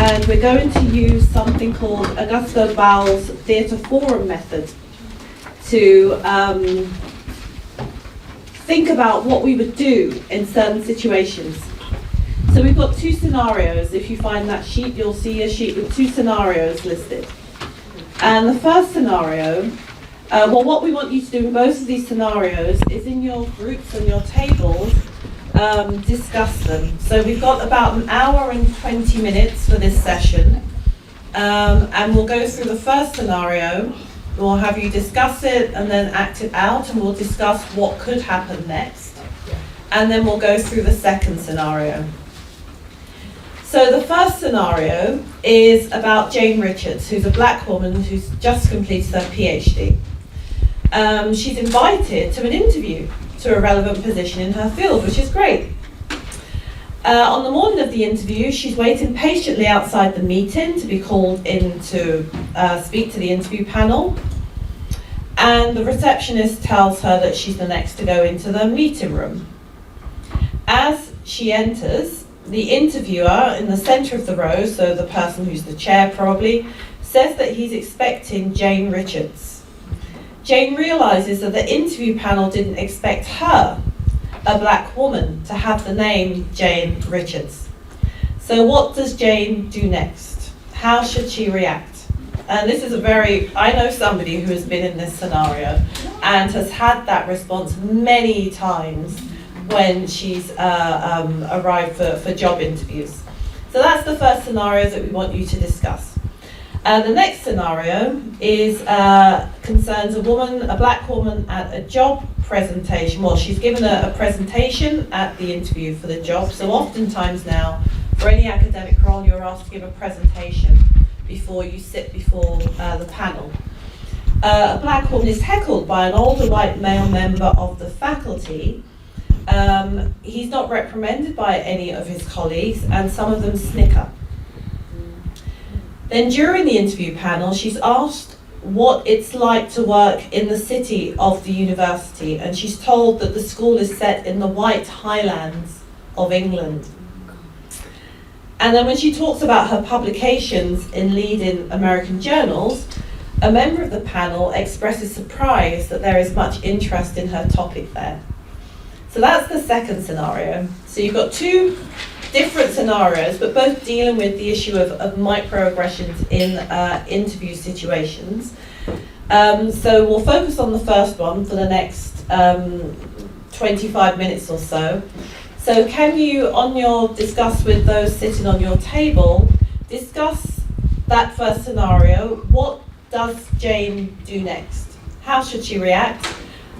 and we're going to use something called Augusto Bowles' theatre forum method to think about what we would do in certain situations. So we've got two scenarios. If you find that sheet, you'll see a sheet with two scenarios listed. And the first scenario, what we want you to do in both of these scenarios is in your groups and your tables, discuss them. So we've got about an hour and 20 minutes for this session. And we'll go through the first scenario. We'll have you discuss it and then act it out, and we'll discuss what could happen next. And then we'll go through the second scenario. So the first scenario is about Jane Richards, who's a black woman who's just completed her PhD. She's invited to an interview to a relevant position in her field, which is great. On the morning of the interview, she's waiting patiently outside the meeting to be called in to speak to the interview panel. And the receptionist tells her that she's the next to go into the meeting room. As she enters, the interviewer in the centre of the row, so the person who's the chair probably, says that he's expecting Jane Richards. Jane realises that the interview panel didn't expect her, a black woman, to have the name Jane Richards. So what does Jane do next? How should she react? And this is I know somebody who has been in this scenario and has had that response many times when she's arrived for job interviews. So that's the first scenario that we want you to discuss. The next scenario is concerns a black woman at a job presentation. Well, she's given a presentation at the interview for the job. So oftentimes now, for any academic role, you're asked to give a presentation before you sit before the panel. A black woman is heckled by an older white male member of the faculty. He's not reprimanded by any of his colleagues, and some of them snicker. Then during the interview panel, she's asked what it's like to work in the city of the university, and she's told that the school is set in the White Highlands of England. And then when she talks about her publications in leading American journals, a member of the panel expresses surprise that there is much interest in her topic there. So that's the second scenario. So you've got two different scenarios, but both dealing with the issue of microaggressions in interview situations. So we'll focus on the first one for the next 25 minutes or so. So can you, discuss with those sitting on your table, discuss that first scenario. What does Jane do next? How should she react?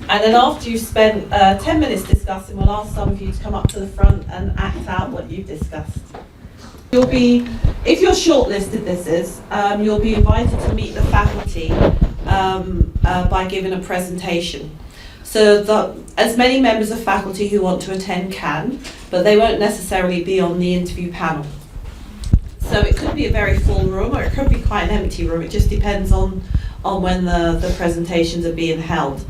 And then after you've spent 10 minutes discussing, we'll ask some of you to come up to the front and act out what you've discussed. If you're shortlisted, you'll be invited to meet the faculty by giving a presentation. So as many members of faculty who want to attend can, but they won't necessarily be on the interview panel. So it could be a very full room, or it could be quite an empty room. It just depends on when the presentations are being held.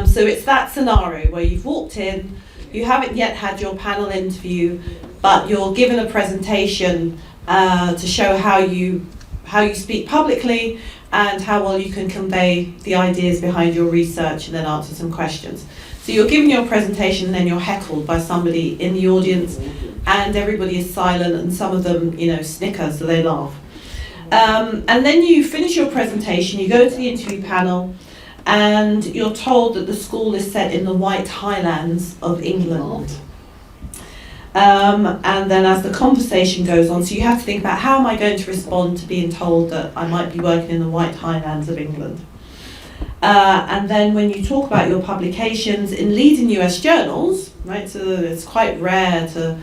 So it's that scenario where you've walked in, you haven't yet had your panel interview, but you're given a presentation to show how you speak publicly and how well you can convey the ideas behind your research and then answer some questions. So you're giving your presentation and then you're heckled by somebody in the audience, and everybody is silent, and some of them, snicker, so they laugh. And then you finish your presentation, you go to the interview panel, and you're told that the school is set in the White Highlands of England. And then as the conversation goes on, so you have to think about, how am I going to respond to being told that I might be working in the White Highlands of England? And then when you talk about your publications in leading US journals, right, so it's quite rare to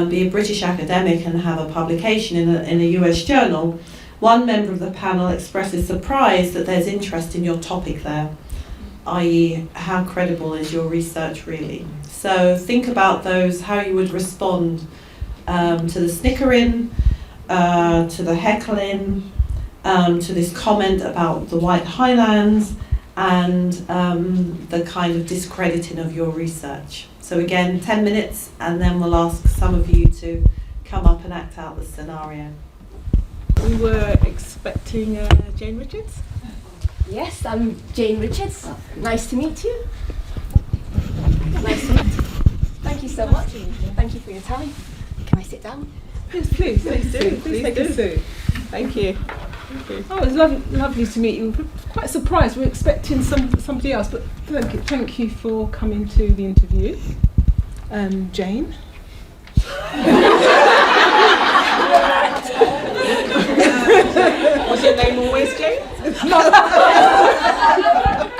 be a British academic and have a publication in a US journal. One member of the panel expresses surprise that there's interest in your topic there, i.e. how credible is your research really? So think about those, how you would respond to the snickering, to the heckling, to this comment about the White Highlands, and the kind of discrediting of your research. So again, 10 minutes, and then we'll ask some of you to come up and act out the scenario. We were expecting Jane Richards. Yes, I'm Jane Richards. Nice to meet you. Nice to meet you. Thank you so much. Thank you for your time. Can I sit down? Yes, please do. Please take a seat. Thank you. Oh, it was lovely to meet you. We're quite surprised. We were expecting somebody else, but thank you for coming to the interview. Jane. Was your name always Jane?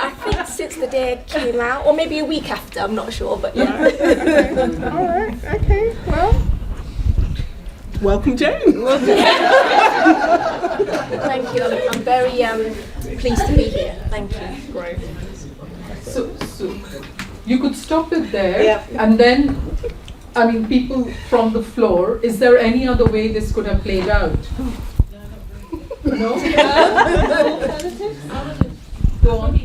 I think since the day it came out, or maybe a week after, I'm not sure, but yeah. All right, okay, well. Welcome, Jane. Thank you. I'm very pleased to be here. Thank you. Great. So you could stop it there, and then, I mean, people from the floor. Is there any other way this could have played out? No. Go on.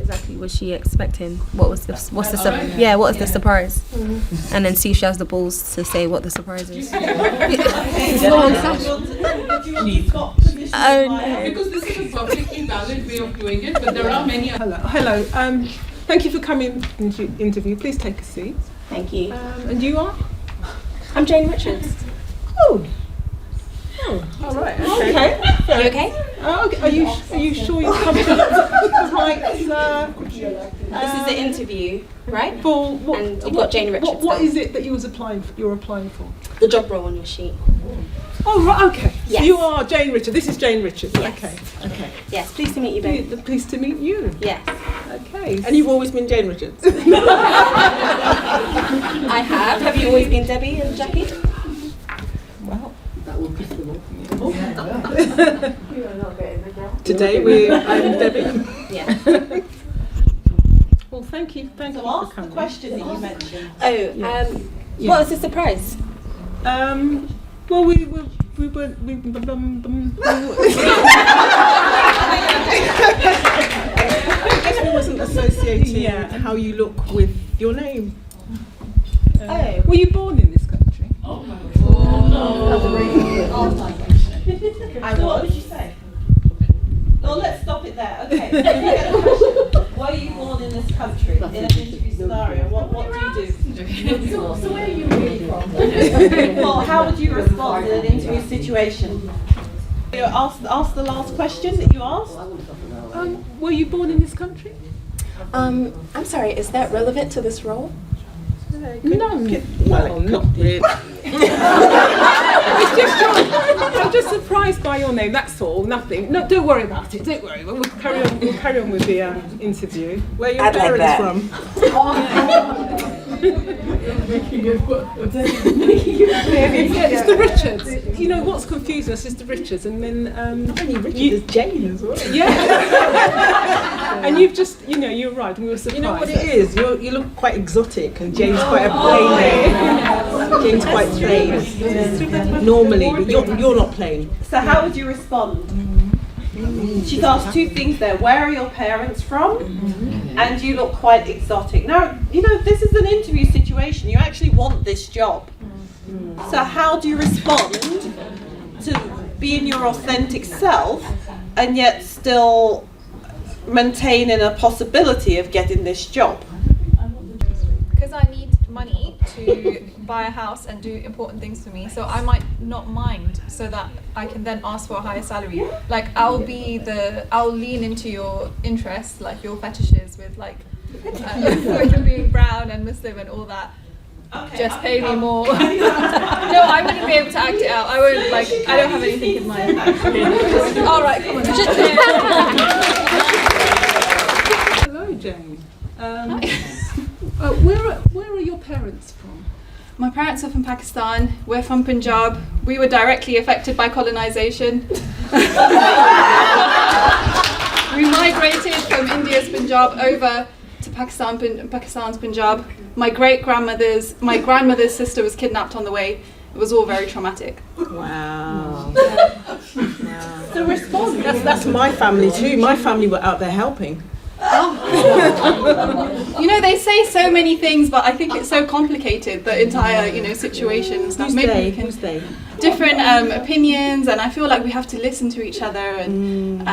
Exactly, was she expecting? What was the surprise? And then see if she has the balls to say what the surprise is. Because this is a perfectly valid way of doing it, but there are many. Hello. Thank you for coming into the interview. Please take a seat. Thank you. And you are? I'm Jane Richards. Oh, all right. Okay. Are you okay? Oh, okay. Are you sure you're coming to the right? This is the interview, right? For what? And you've got Jane Richards. What is it that you're applying for? The job role on your sheet. Oh, right. Okay. Yes. So you are Jane Richards. This is Jane Richards. Yes. Okay. Yes. Pleased to meet you both. Pleased to meet you. Yes. Okay. And you've always been Jane Richards. I have. Have you always been Debbie and Jackie? Well, that will piss them off. Today I'm Debbie. Yeah. Well, thank you So for ask the coming. question that you mentioned. What was the surprise? Well, we were. I guess we wasn't associating how you look with your name. Were you born in this country? I was. What would you say? No, let's stop it there. Okay. Were you born in this country in an interview scenario? What do you do? So where are you really from? Well, how would you respond in an interview situation? You ask the last question that you asked. Were you born in this country? I'm sorry, is that relevant to this role? No. Well, not really. I'm just surprised by your name. That's all. Nothing. No, don't worry about it. Don't worry. We'll carry on with the interview. Where are your parents from? It's the Richards. You know what's confusing us is the Richards, and then Richard is Jane as well. Yeah. And you've just, you arrived, and we were surprised. You know what it is? You look quite exotic, and Jane's quite a plain name. Jane's quite plain normally, but you're not plain. So how would you respond? She's asked two things there. Where are your parents from? And you look quite exotic. Now, this is an interview situation. You actually want this job. So how do you respond to being your authentic self and yet still maintaining a possibility of getting this job? Because I need money to buy a house and do important things for me, so I might not mind, so that I can then ask for a higher salary. Like I'll lean into your interests, like your fetishes with with being brown and Muslim and all that. Okay, Just pay me more. No, I wouldn't be able to act it out. I wouldn't I don't have anything in mind. All right, come on. Hello, Jane. Where are your parents from? My parents are from Pakistan. We're from Punjab. We were directly affected by colonization. We migrated from India's Punjab over to Pakistan's Punjab. My grandmother's sister was kidnapped on the way. It was all very traumatic. Wow. So respond. That's my family too. My family were out there helping. They say so many things, but I think it's so complicated, the entire, situation and stuff. Who's Maybe they? you can. Who's they? different opinions, and I feel like we have to listen to each other and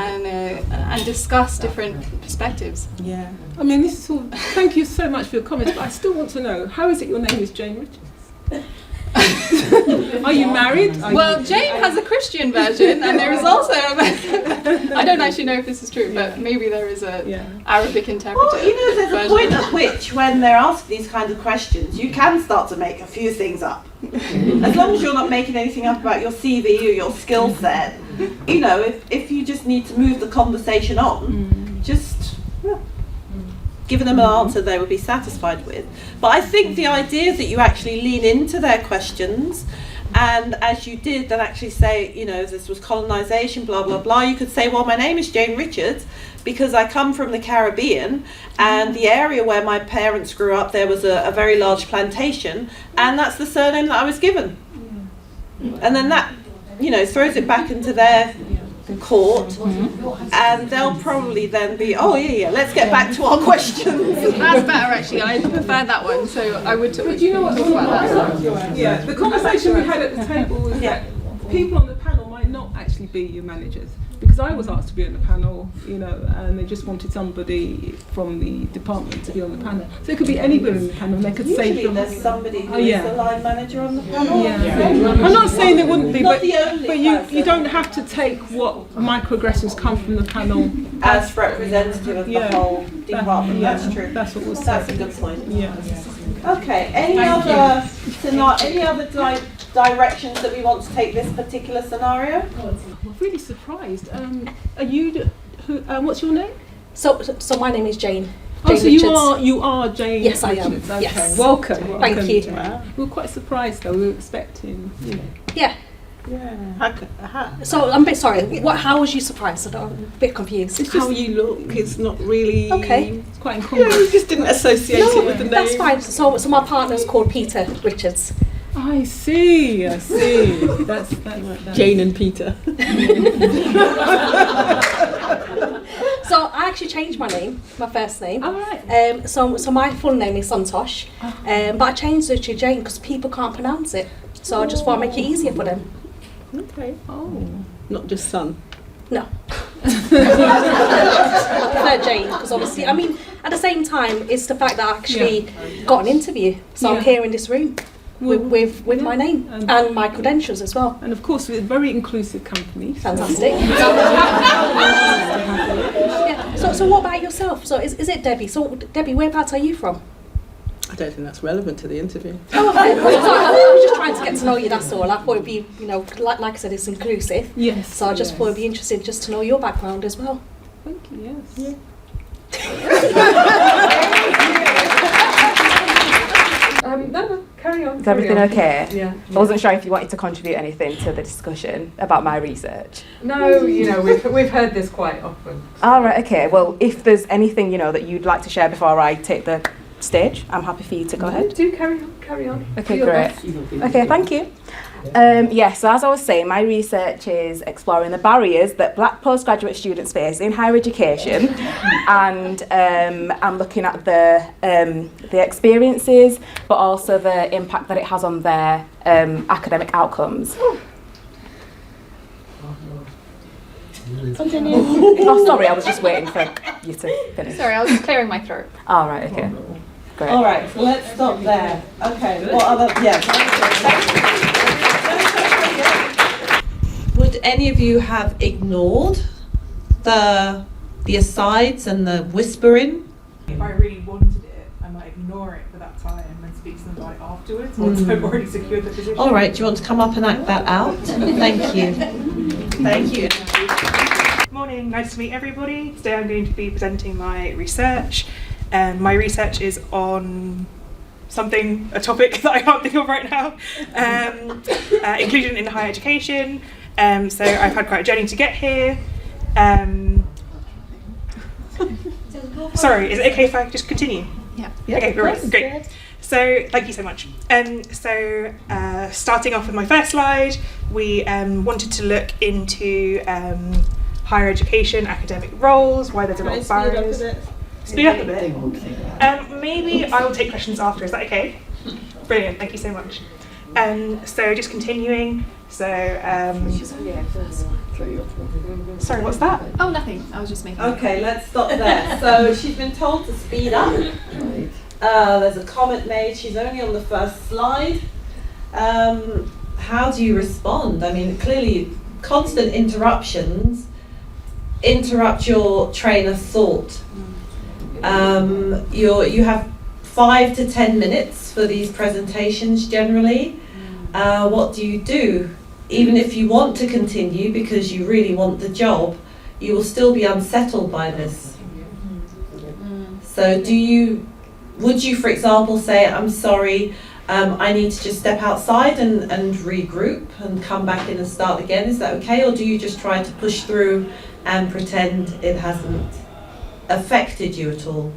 discuss different perspectives. Yeah. I mean, this is all. Thank you so much for your comments, but I still want to know, how is it your name is Jane Richards? Are you married? Well, Jane has a Christian version, and there is also I don't actually know if this is true, but maybe there is a Arabic interpreter. Well, you know, there's a point at which, when they're asked these kinds of questions, you can start to make a few things up. As long as you're not making anything up about your CV or your skill set, you know, if you just need to move the conversation on, just giving them an answer they would be satisfied with. But I think the idea that you actually lean into their questions, and as you did, then actually say, you know, this was colonisation, blah, blah, blah. You could say, well, my name is Jane Richards because I come from the Caribbean, and the area where my parents grew up, there was a very large plantation, and that's the surname that I was given. And then that, you know, throws it back into their court, and they'll probably then be, oh yeah, let's get back to our questions. That's better, actually. I prefer that one, so I would talk But you know what? about that. Yeah, the conversation we had at the table was that people on the panel might not actually be your managers, because I was asked to be on the panel, you know, and they just wanted somebody from the department to be on the panel. So it could be anybody on the panel, and they could say Usually from. there's somebody who is the line manager on the panel. I'm not saying there wouldn't be, Not but the only you person. don't have to take what microaggressions come from the panel. As representative of the whole department. That's true. That's what we'll say. That's a good point. Yeah. Okay. Any other directions that we want to take this particular scenario? I'm really surprised. Are you? What's your name? So my name is Jane. Oh, Jane so Richards. you are Jane. Yes, I am. Richards. Okay. Yes. Welcome. Thank you. Wow. We were quite surprised though. We were expecting. You know. Yeah. Yeah. So I'm a bit sorry. How was you surprised? I'm a bit confused. It's how you look. It's not really. Okay. It's quite Yeah, incongruous. you just didn't associate it with the name. That's fine. So my partner's called Peter Richards. I see. That's Jane and Peter. So I actually changed my name, my first name. All right. So my full name is Santosh, but I changed it to Jane because people can't pronounce it. So I just thought I'd make it easier for them. Okay. Oh. Not just son. No. I prefer Jane because obviously, I mean, at the same time, it's the fact that I actually got an interview. So I'm here in this room with my name and my credentials as well. And of course, we're a very inclusive company. Fantastic. Yeah. So what about yourself? So is it Debbie? So Debbie, whereabouts are you from? I don't think that's relevant to the interview. Oh, okay. So I was just trying to get to know you, that's all. I thought it'd be, you know, like I said, it's inclusive. Yes. So I just thought it'd be interesting just to know your background as well. Thank you. Yes. No, carry on. Is everything okay? Yeah. I wasn't sure if you wanted to contribute anything to the discussion about my research. No, you know, we've heard this quite often. All right, okay. Well, if there's anything, you know, that you'd like to share before I take the stage, I'm happy for you to go ahead. Do carry on. Okay, Do your great. best. Okay, thank you. So as I was saying, my research is exploring the barriers that Black postgraduate students face in higher education, and I'm looking at the experiences, but also the impact that it has on their academic outcomes. Continue. Oh, sorry, I was just waiting for you to finish. Sorry, I was clearing my throat. All right, okay. Great. All right, so let's stop there. Okay, what other, Would any of you have ignored the asides and the whispering? If I really wanted it, I might ignore it for that time and speak to them about it afterwards once I've already secured the position. All right, do you want to come up and act that out? Thank you. Thank you. Morning, nice to meet everybody. Today I'm going to be presenting my research. My research is on a topic that I can't think of right now. Inclusion in higher education. So I've had quite a journey to get here. Sorry, is it okay if I just continue? Yeah. Okay, great. So thank you so much. Starting off with my first slide, we wanted to look into higher education, academic roles, why there's a lot of barriers. Speed up a bit. Maybe I will take questions after. Is that okay? Brilliant. Thank you so much. So just continuing. So, sorry, what's that? Oh, nothing. I was just making. Okay, let's stop there. So she's been told to speed up. There's a comment made. She's only on the first slide. How do you respond? I mean, clearly, constant interruptions interrupt your train of thought. You have 5 to 10 minutes for these presentations generally. What do you do? Even if you want to continue because you really want the job, you will still be unsettled by this. So would you, for example, say, I'm sorry, I need to just step outside and regroup and come back in and start again? Is that okay? Or do you just try to push through and pretend it hasn't affected you at all?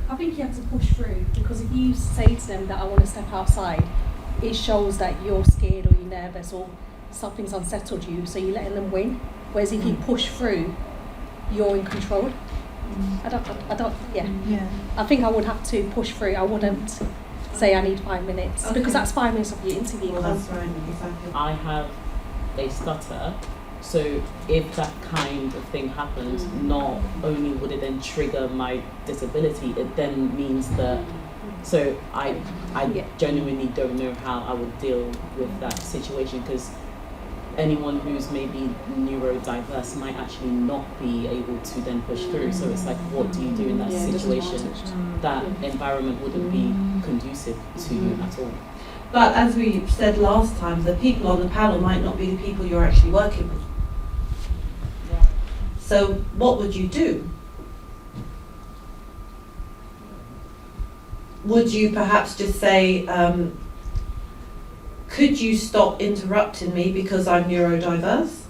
I think you have to push through, because if you say to them that I want to step outside, it shows that you're scared or you're nervous or something's unsettled you, so you're letting them win. Whereas if you push through, you're in control. I think I would have to push through. I wouldn't say I need 5 minutes, because that's 5 minutes of your interview. Well, that's right, exactly. I have a stutter, so if that kind of thing happens, not only would it then trigger my disability, it then means that, so I genuinely don't know how I would deal with that situation, because anyone who's maybe neurodiverse might actually not be able to then push through. So it's like, what do you do in that situation? That environment wouldn't be conducive to you at all. But as we said last time, the people on the panel might not be the people you're actually working with. So what would you do? Would you perhaps just say, could you stop interrupting me because I'm neurodiverse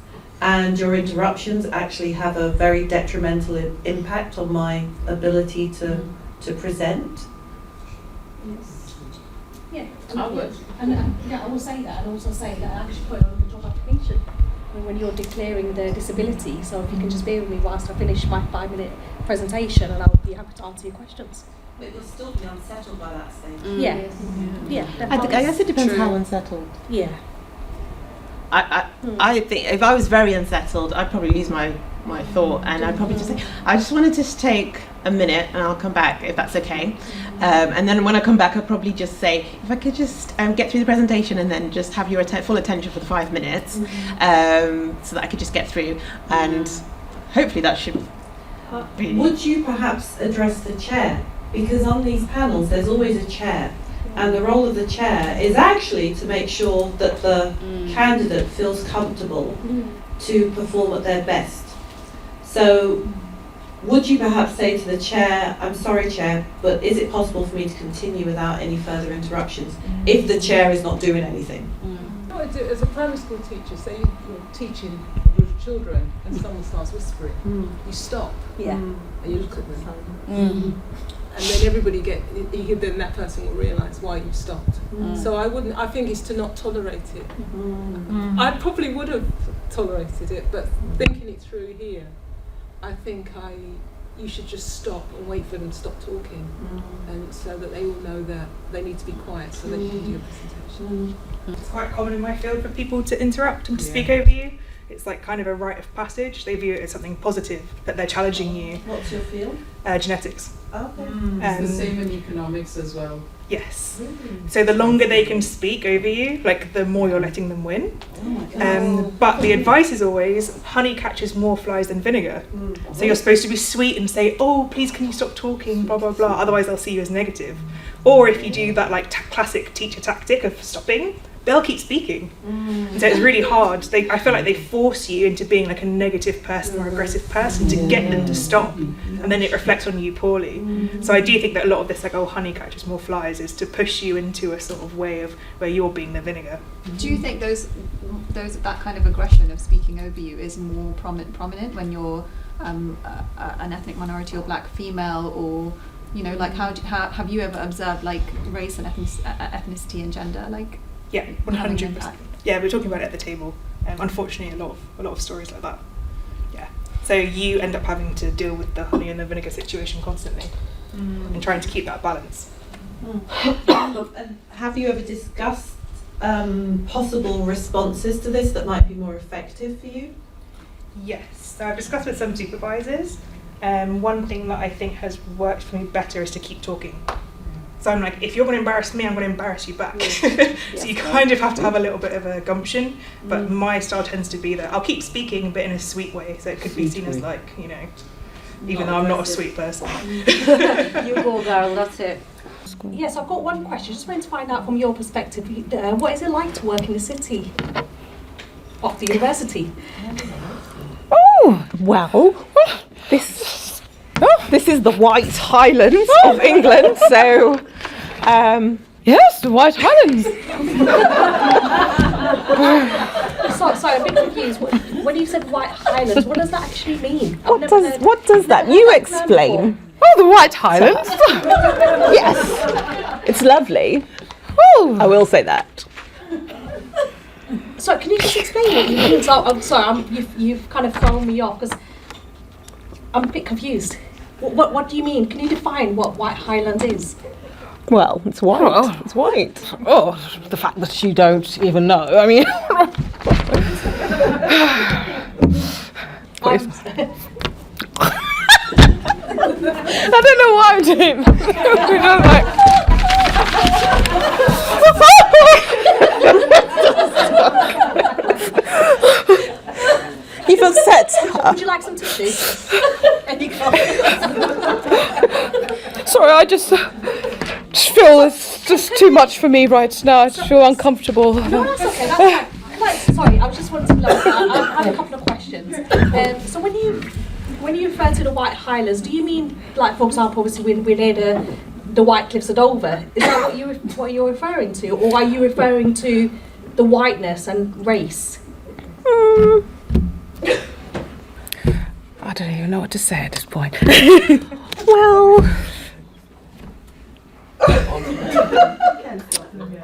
and your interruptions actually have a very detrimental impact on my ability to present? Yes. Yeah. I would. And I will say that, and also say that I actually put it on the job application when you're declaring the disability. So if you can just bear with me whilst I finish my 5-minute presentation, and I'll be happy to answer your questions. But you'll still be unsettled by that stage. Yeah. I guess it depends how unsettled. Yeah. I think if I was very unsettled, I'd probably lose my thought, and I'd probably just say, I just want to just take a minute and I'll come back if that's okay. And then when I come back, I'd probably just say, if I could just get through the presentation and then just have your full attention for the 5 minutes, so that I could just get through, and hopefully that should be. Would you perhaps address the chair? Because on these panels there's always a chair, and the role of the chair is actually to make sure that the candidate feels comfortable to perform at their best. So would you perhaps say to the chair, I'm sorry chair, but is it possible for me to continue without any further interruptions if the chair is not doing anything? What I do as a primary school teacher, say you're teaching a group of children and someone starts whispering, you stop and you look at them. And then everybody then that person will realise why you stopped. So I think it's to not tolerate it. I probably would have tolerated it, but thinking it through here, I think you should just stop and wait for them to stop talking, and so that they all know that they need to be quiet so they can do your presentation. It's quite common in my field for people to interrupt and to speak over you. It's like kind of a rite of passage. They view it as something positive, that they're challenging you. What's your field? Genetics. Okay. It's the same in economics as well. Yes. So the longer they can speak over you, like the more you're letting them win. But the advice is always, honey catches more flies than vinegar. So you're supposed to be sweet and say, oh, please can you stop talking, blah, blah, blah. Otherwise they'll see you as negative. Or if you do that like classic teacher tactic of stopping, they'll keep speaking. And so it's really hard. I feel like they force you into being like a negative person or aggressive person to get them to stop, and then it reflects on you poorly. So I do think that a lot of this, like, oh, honey catches more flies, is to push you into a sort of way of where you're being the vinegar. Do you think that kind of aggression of speaking over you is more prominent when you're an ethnic minority or black female, or like how have you ever observed like race and ethnicity and gender like? Yeah, 100%. Yeah, we're talking about it at the table. Unfortunately, a lot of stories like that. Yeah. So you end up having to deal with the honey and the vinegar situation constantly, and trying to keep that balance. And have you ever discussed possible responses to this that might be more effective for you? Yes, so I've discussed with some supervisors. One thing that I think has worked for me better is to keep talking. So I'm like, if you're going to embarrass me, I'm going to embarrass you back. So you kind of have to have a little bit of a gumption. But my style tends to be that I'll keep speaking, but in a sweet way. So it could be seen as like, you know, even though I'm not a sweet person. You go, girl, that's it. Yes, I've got one question. Just wanted to find out from your perspective, what is it like to work in the city of the university? Oh, well, this is the White Highlands of England, so yes, the White Highlands. Sorry, I'm a bit confused. When you said White Highlands, what does that actually mean? What does that? You explain. Oh, the White Highlands. Yes, it's lovely. Oh, I will say that. So can you just explain what you mean? So, I'm sorry, you've kind of thrown me off because I'm a bit confused. What do you mean? Can you define what White Highland is? Well, it's white. Oh. It's white. Oh, the fact that you don't even know. I mean, I don't know why I'm doing You've upset her. Would you like some tissue? Sorry, I just feel it's just too much for me right now. I just feel uncomfortable. No, that's okay. That's fine. Sorry, I just wanted to know. I have a couple of questions. So when you refer to the White Highlands, do you mean, like, for example, obviously we're near the White Cliffs of Dover? Is that what you're referring to, or are you referring to the whiteness and race? I don't even know what to say at this point. Well,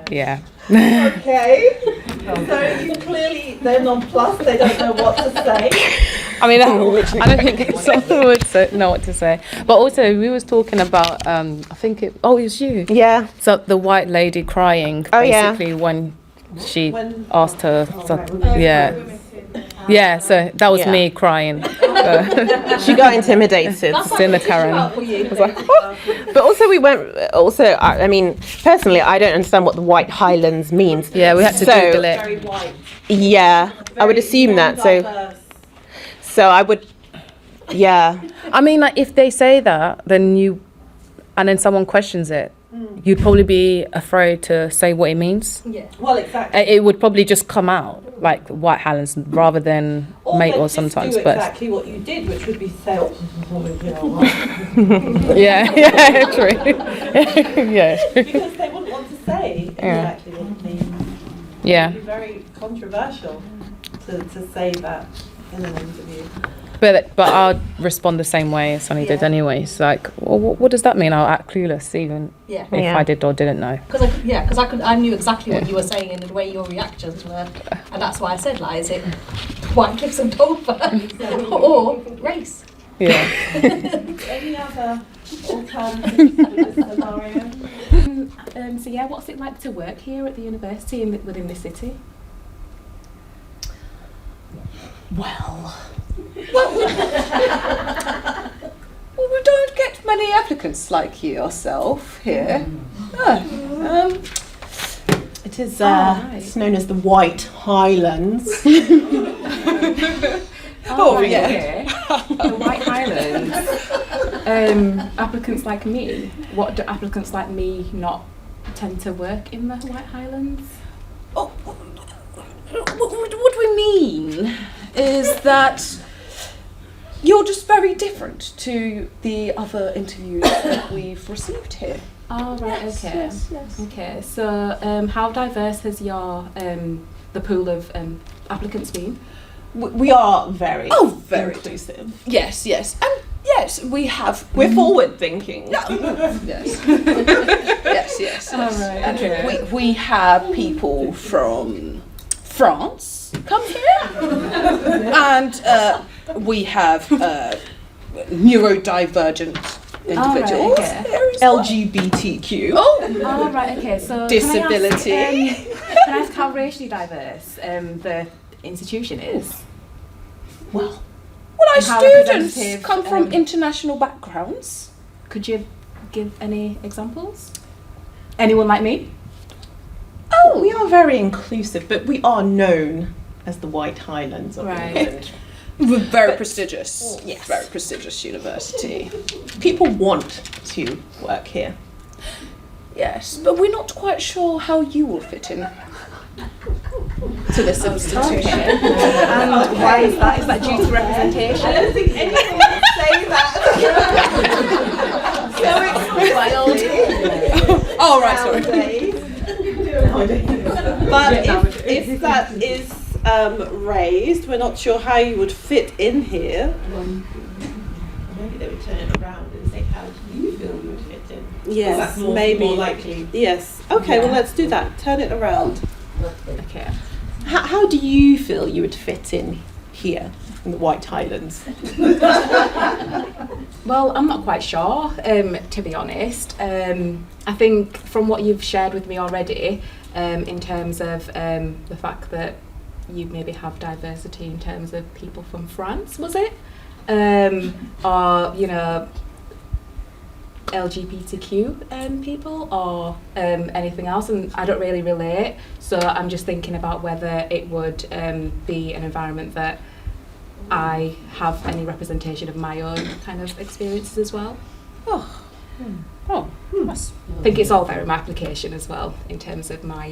yeah. Okay. So you clearly, they're nonplussed, they don't know what to say. I mean, I don't think someone would know what to say. But also, we was talking about, I think it was you. Yeah. So the white lady crying, basically, when she asked her, yeah, so that was me crying. She got intimidated. In the Karen. But also I mean, personally, I don't understand what the White Highlands means. Yeah, we had to Google it. Very white. Yeah, I would assume that. So I would, yeah. I mean, like, if they say that, and then someone questions it, you'd probably be afraid to say what it means. Yeah. Well, exactly. It would probably just come out like White Highlands rather than mate or sometimes. Do exactly what you did, which would be say, yeah, true. Yeah. Because they wouldn't want to say exactly what it means. Yeah. It would be very controversial to say that in an interview. But I'll respond the same way as Sonny did anyway. It's like, well, what does that mean? I'll act clueless even if I did or didn't know. Because I knew exactly what you were saying and the way your reactions were, and that's why I said, like, is it White Cliffs of Dover or race? Yeah. Any other alternatives to this scenario? So yeah, what's it like to work here at the university within the city? Well, we don't get many applicants like yourself here. It is it's known as the White Highlands. Yeah. The White Highlands. Applicants like me. What do applicants like me not tend to work in the White Highlands? What we mean is that you're just very different to the other interviews that we've received here. Oh, right, Yes, okay. yes. Okay, so how diverse has your the pool of applicants been? We are very very inclusive. Yes, and yes, we have. We're forward thinking. Yes. yes. Oh, right, And okay. we have people from France come here, and we have neurodivergent individuals. okay. LGBTQ. Oh, right, okay. So Disability. Can Can I ask how racially diverse the institution is? Well, our And how students representative, come from international backgrounds. Could you give any examples? Anyone like me? Oh, we are very inclusive, but we are known as the White Highlands of England. Very prestigious. Yes. Very prestigious university. People want to work here. Yes, but we're not quite sure how you will fit in to this institution. And why is that? Is that due to representation? I don't think anyone would say that. So explicitly. Oh, right, sorry. But if that is raised, we're not sure how you would fit in here. Maybe they would turn it around and say, how do you feel you would fit in? Yes, that's maybe. more likely. Yes. Okay, well, let's do that. Turn it around. Okay. How do you feel you would fit in here in the White Highlands? Well, I'm not quite sure, to be honest. I think from what you've shared with me already, in terms of the fact that you maybe have diversity in terms of people from France, was it? Or, you know, LGBTQ people or anything else, and I don't really relate, so I'm just thinking about whether it would be an environment that I have any representation of my own kind of experiences as well. I think it's all very my application as well in terms of my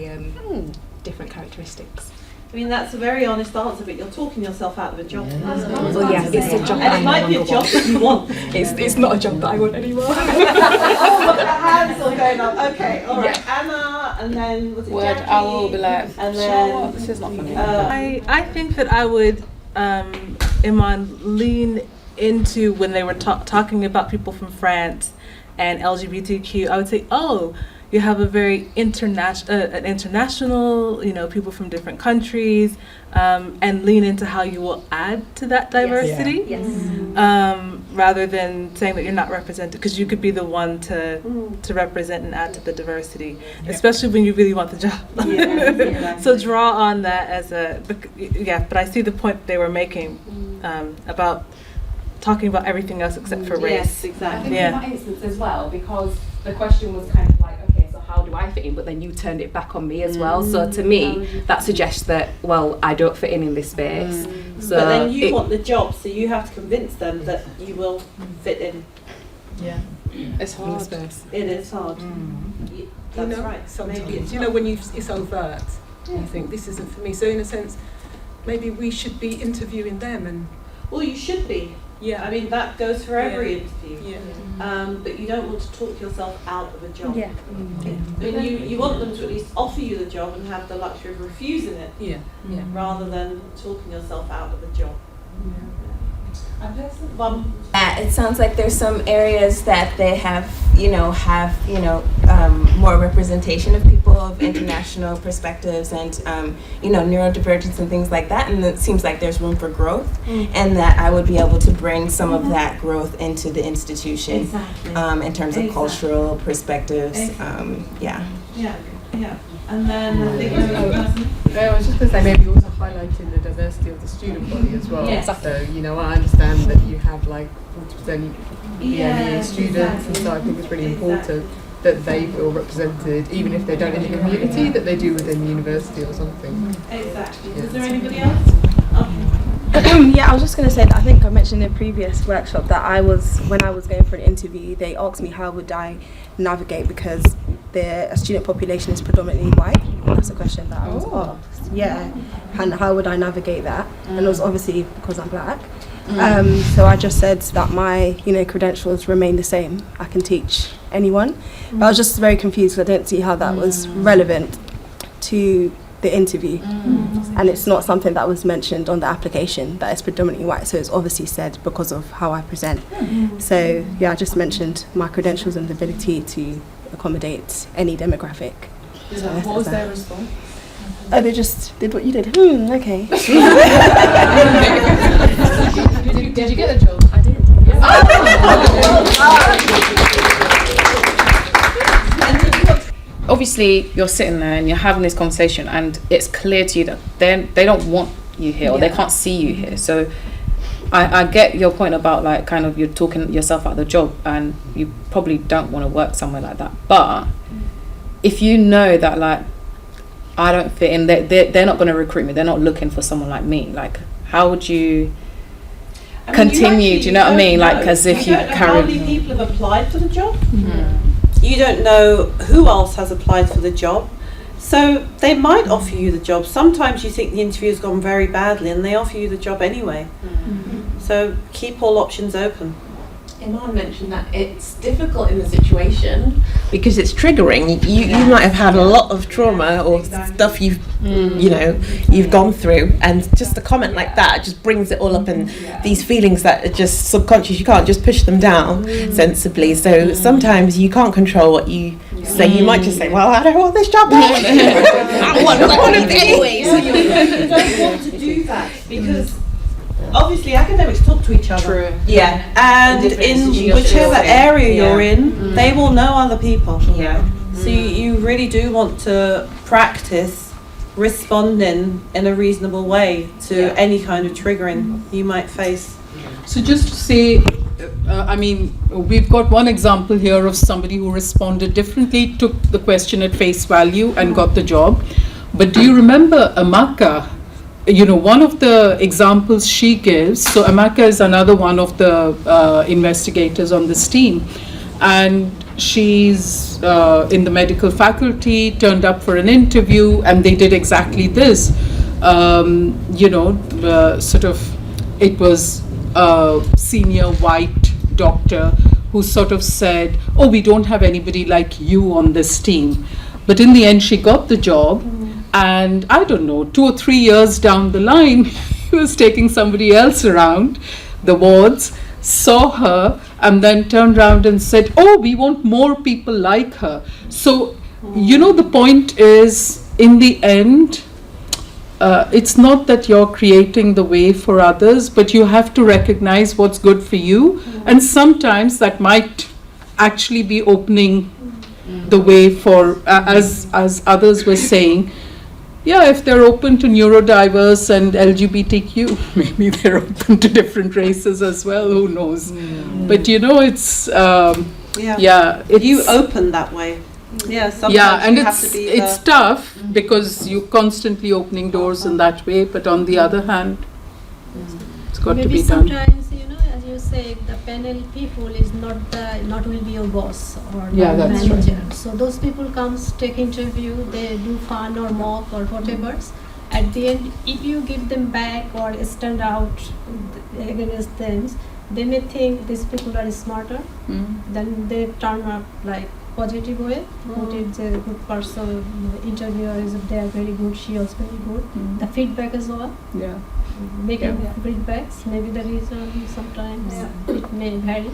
different characteristics. I mean, that's a very honest answer, but you're talking yourself out of a job. Well, yeah, it's a job and it might be a job that you want. It's not a job that I want anymore. Oh, the hands are going up. Okay, all right. Yeah. Anna, and then was it Word, Jackie? I will be like, and sure, then this is not funny. I think that I would, Iman, lean into when they were talking about people from France and LGBTQ. I would say, oh, you have a very international, you know, people from different countries, and lean into how you will add to that diversity. Yes. Rather than saying that you're not represented, because you could be the one to represent and add to the diversity, especially when you really want the job. So draw on that as but I see the point they were making about talking about everything else except for race. Yes, exactly. I think in that instance as well, because the question was kind of like, okay, so how do I fit in? But then you turned it back on me as well. So to me, that suggests that, well, I don't fit in this space. So but then you want the job, so you have to convince them that you will fit in. Yeah. It's hard. It is hard. That's right. Sometimes. Maybe it's You know, when it's overt, you think this isn't for me. So in a sense, maybe we should be interviewing them and. Well, you should be. Yeah. I mean, that goes for every interview. Yeah. But you don't want to talk yourself out of a job. Yeah. I mean, you want them to at least offer you the job and have the luxury of refusing it. Yeah. Rather than talking yourself out of a job. It sounds like there's some areas that they have more representation of people of international perspectives and neurodivergence and things like that, and it seems like there's room for growth, and that I would be able to bring some of that growth into the institution in terms of cultural perspectives. Yeah. And then I think I was just going to say maybe also highlighting the diversity of the student body as well. Yes. So, I understand that you have like 40% EME students, and so I think it's really important that they feel represented, even if they don't in the community, that they do within the university or something. Exactly. Is there anybody else? Yeah, I was just going to say that I think I mentioned in a previous workshop that when I was going for an interview, they asked me how would I navigate because the student population is predominantly white. That's a question that I was asked. Yeah, and how would I navigate that? And it was obviously because I'm black. So I just said that my credentials remain the same. I can teach anyone. But I was just very confused because I didn't see how that was relevant to the interview, and it's not something that was mentioned on the application that it's predominantly white, so it's obviously said because of how I present. So yeah, I just mentioned my credentials and the ability to accommodate any demographic. So What was their response? Oh, they just did what you did. Okay. Did you get the job? I did. Obviously obviously you're sitting there and you're having this conversation, and it's clear to you that they don't want you here, or they can't see you here. So I get your point about like kind of you're talking yourself out of the job, and you probably don't want to work somewhere like that. But if you know that like I don't fit in, they're not going to recruit me, they're not looking for someone like me, like how would you continue? Do you know what I mean? Like as if you carry. How many people have applied for the job? You don't know who else has applied for the job. So they might offer you the job. Sometimes you think the interview's gone very badly and they offer you the job anyway. So keep all options open. Iman mentioned that it's difficult in the situation because it's triggering. You might have had a lot of trauma or stuff you've gone through, and just a comment like that just brings it all up, and these feelings that are just subconscious, you can't just push them down sensibly. So sometimes you can't control what you say. You might just say, well, I don't want this job. I want it anyways. You don't want to do that because obviously academics talk to each other. True. Yeah. And in whichever area you're in, they will know other people. Yeah. So you really do want to practice responding in a reasonable way to any kind of triggering you might face. So just to say, I mean, we've got one example here of somebody who responded differently, took the question at face value and got the job. But do you remember Amaka? You know, one of the examples she gives, so Amaka is another one of the investigators on this team, and she's in the medical faculty, turned up for an interview, and they did exactly this. Sort of, it was a senior white doctor who sort of said, oh, we don't have anybody like you on this team. But in the end, she got the job. And I don't know, 2 or 3 years down the line, he was taking somebody else around the wards, saw her, and then turned around and said, oh, we want more people like her. So, the point is, in the end, it's not that you're creating the way for others, but you have to recognize what's good for you. And sometimes that might actually be opening the way for, as others were saying, if they're open to neurodiverse and LGBTQ, maybe they're open to different races as well, who knows. But it's you open that way. Sometimes and you have to be it's tough because you're constantly opening doors in that way, but on the other hand, it's got to be done. Sometimes, as you say, the panel people is not will be your boss or that's manager. right. So those people comes, take interview, they do fun or mock or whatever. At the end, if you give them back or stand out against them, they may think these people are smarter. Then they turn up like positive way. What is a good person? Interviewer is they are very good. She also very good. The feedback as well. Making feedbacks. Maybe the reason sometimes it may vary.